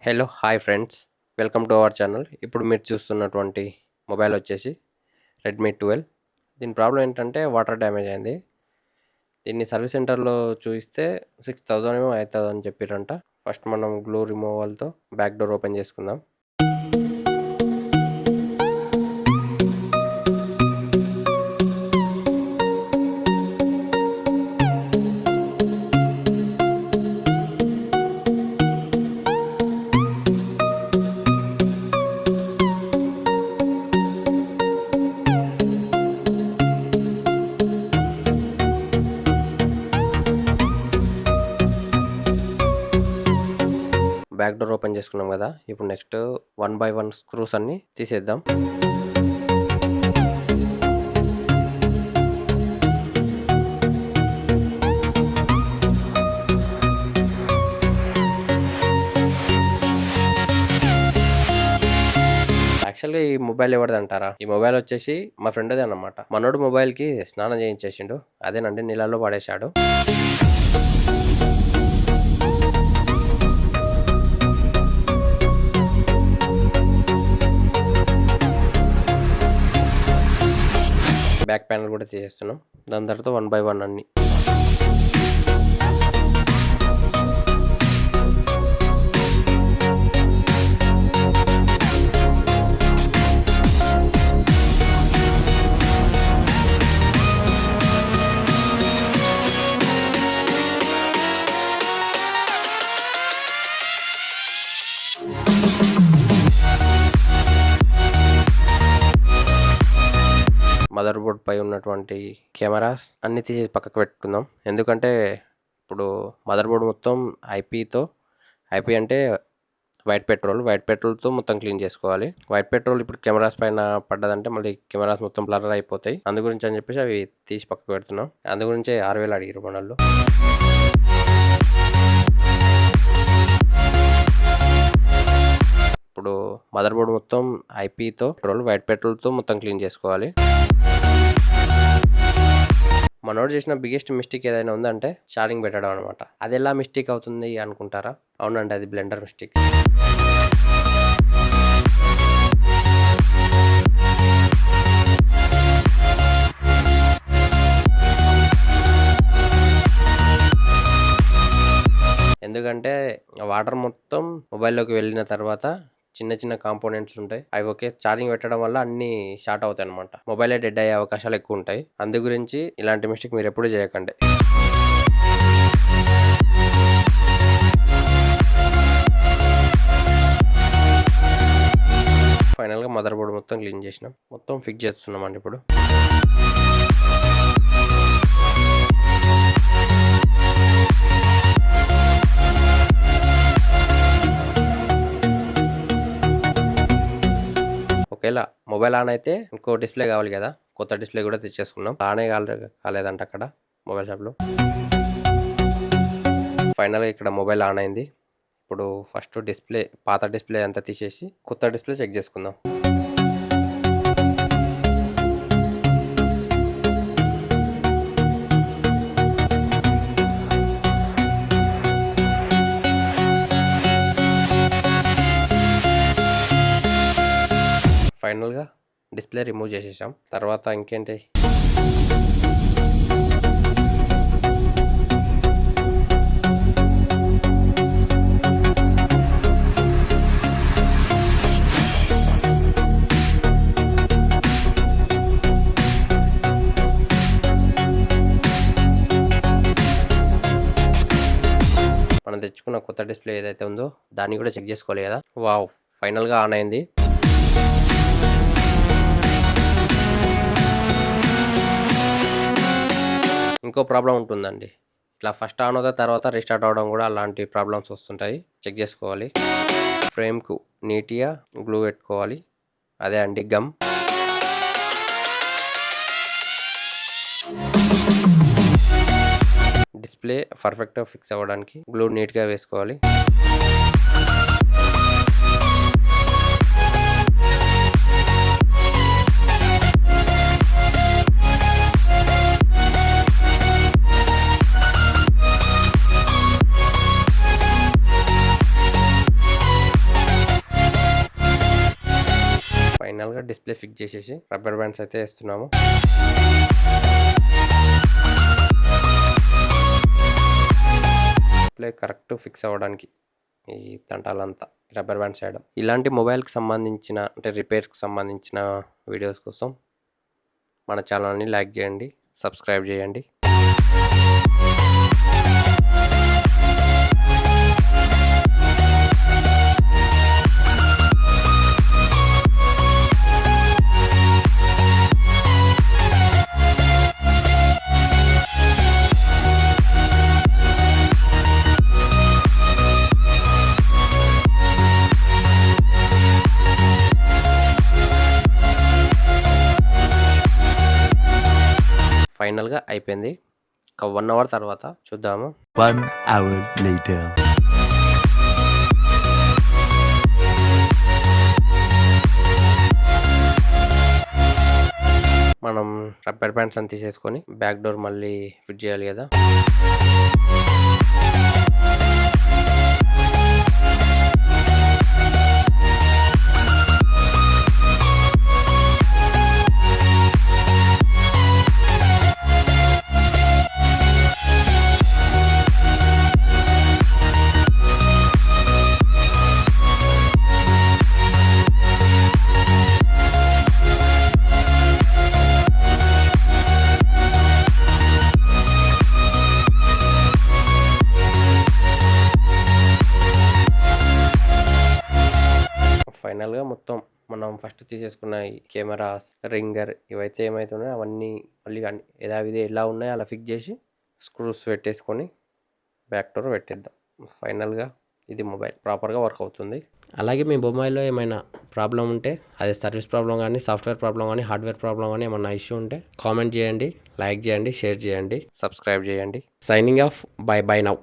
Hello hi friends welcome to our channel. ఇప్పుడు మీరు చూస్తున్నటువంటి మొబైల్ వచ్చేసి రెడ్మీ 12. దీని ప్రాబ్లం ఏంటంటే వాటర్ డ్యామేజ్ అయింది. దీన్ని సర్వీస్ సెంటర్లో చూపిస్తే 6000 ఏమో అవుతుందని చెప్పారంట. ఫస్ట్ మనం గ్లూ రిమూవల్తో బ్యాక్ డోర్ ఓపెన్ చేసుకుందాం. బ్యాక్ డోర్ ఓపెన్ చేసుకున్నాం కదా. ఇప్పుడు నెక్స్ట్ 1 by 1 స్క్రూస్ అన్ని తీసేద్దాం. యాక్చువల్గా ఈ మొబైల్ ఎవరిదంటారా? ఈ మొబైల్ వచ్చేసి మా ఫ్రెండ్దే అన్నమాట. మనోడు మొబైల్కి స్నానం చేయించేసిండు, అదేనండి నీళ్ళల్లో పడేశాడు. బ్యాక్ ప్యానల్ కూడా తీసేస్తున్నాం. దాని తర్వాత 1 by 1 అన్ని. మదర్ బోర్డ్ పై ఉన్నటువంటి కెమెరాస్ అన్ని తీసేసి పక్కకు పెట్టుకుందాం. ఎందుకంటే ఇప్పుడు మదర్ బోర్డ్ మొత్తం ఐపీ అంటే వైట్ పెట్రోల్తో మొత్తం క్లీన్ చేసుకోవాలి. వైట్ పెట్రోల్ ఇప్పుడు కెమెరాస్ పైన పడ్డదంటే మళ్ళీ కెమెరాస్ మొత్తం బ్లర్ అయిపోతాయి. అందు గురించి అని చెప్పేసి అవి తీసి పక్కకు పెడుతున్నాం. అందు గురించే 6000 అడిగారు మనల్లో. ఇప్పుడు మదర్ బోర్డ్ మొత్తం వైట్ పెట్రోల్తో మొత్తం క్లీన్ చేసుకోవాలి. మనోడు చేసిన బిగ్గెస్ట్ మిస్టేక్ ఏదైనా ఉందంటే ఛార్జింగ్ పెట్టడం అనమాట. అది ఎలా మిస్టేక్ అవుతుంది అనుకుంటారా? అవునండి, అది బ్లెండర్ మిస్టేక్. ఎందుకంటే వాటర్ మొత్తం మొబైల్లోకి వెళ్ళిన తర్వాత చిన్న చిన్న కాంపోనెంట్స్ ఉంటాయి, అవి ఓకే ఛార్జింగ్ పెట్టడం వల్ల అన్ని షార్ట్ అవుతాయి అనమాట. మొబైలే డెడ్ అయ్యే అవకాశాలు ఎక్కువ ఉంటాయి. అందు గురించి ఇలాంటి మిస్టేక్ మీరు ఎప్పుడు చేయకండి. ఫైనల్గా మదర్ బోర్డ్ మొత్తం క్లీన్ చేసినాం, మొత్తం ఫిక్స్ చేస్తున్నాం అండి. ఇప్పుడు ఒకవేళ మొబైల్ ఆన్ అయితే ఇంకో డిస్ప్లే కావాలి కదా, కొత్త డిస్ప్లే కూడా తెచ్చేసుకున్నాం. ఆనే కాలేదంట అక్కడ మొబైల్ షాప్లో. ఫైనల్గా ఇక్కడ మొబైల్ ఆన్ అయింది. ఇప్పుడు ఫస్ట్ పాత డిస్ప్లే అంతా తీసేసి కొత్త డిస్ప్లే చెక్ చేసుకుందాం. ఫైనల్గా డిస్ప్లే రిమూవ్ చేసేసాం. తర్వాత ఇంకేంటి, మనం తెచ్చుకున్న కొత్త డిస్ప్లే ఏదైతే ఉందో దాన్ని కూడా చెక్ చేసుకోవాలి కదా. వావ్, ఫైనల్గా ఆన్ అయింది. ఇంకో ప్రాబ్లం ఉంటుందండి, ఇట్లా ఫస్ట్ ఆన్ అవుతా తర్వాత రీస్టార్ట్ అవడం కూడా అలాంటి ప్రాబ్లమ్స్ వస్తుంటాయి. చెక్ చేసుకోవాలి. ఫ్రేమ్కు నీట్గా గ్లూ పెట్టుకోవాలి, అదే అండి గమ్. డిస్ప్లే పర్ఫెక్ట్గా ఫిక్స్ అవ్వడానికి గ్లూ నీట్గా వేసుకోవాలి. ఫైనల్గా డిస్ప్లే ఫిక్స్ చేసేసి రబ్బర్ బ్యాండ్స్ అయితే వేస్తున్నాము. డిస్ప్లే కరెక్ట్ ఫిక్స్ అవ్వడానికి ఈ తంటాలంతా రబ్బర్ బ్యాండ్స్ వేయడం. ఇలాంటి మొబైల్కి సంబంధించిన అంటే రిపేర్కి సంబంధించిన వీడియోస్ కోసం మన ఛానల్ని లైక్ చేయండి, సబ్స్క్రైబ్ చేయండి. ఫైనల్గా అయిపోయింది. ఒక 1 అవర్ తర్వాత చూద్దాము. 1 hour later. మనం రబ్బర్ బ్యాండ్స్ అని తీసేసుకొని బ్యాక్ డోర్ మళ్ళీ ఫిట్ చేయాలి కదా. ఫైనల్గా మొత్తం మనం ఫస్ట్ తీసేసుకున్న ఈ కెమెరాస్, రింగర్ ఇవైతే ఏమవుతున్నాయో అవన్నీ మళ్ళీ యథావిధి ఎలా ఉన్నాయో అలా ఫిక్స్ చేసి స్క్రూస్ పెట్టేసుకొని బ్యాక్ డోర్ పెట్టేద్దాం. ఫైనల్గా ఇది మొబైల్ ప్రాపర్గా వర్క్ అవుతుంది. అలాగే మీ మొబైల్లో ఏమైనా ప్రాబ్లం ఉంటే అదే సర్వీస్ ప్రాబ్లం కానీ, సాఫ్ట్వేర్ ప్రాబ్లం కానీ, హార్డ్వేర్ ప్రాబ్లం కానీ ఏమైనా ఇష్యూ ఉంటే కామెంట్ చేయండి, లైక్ చేయండి, షేర్ చేయండి, సబ్స్క్రైబ్ చేయండి. Signing off. By now.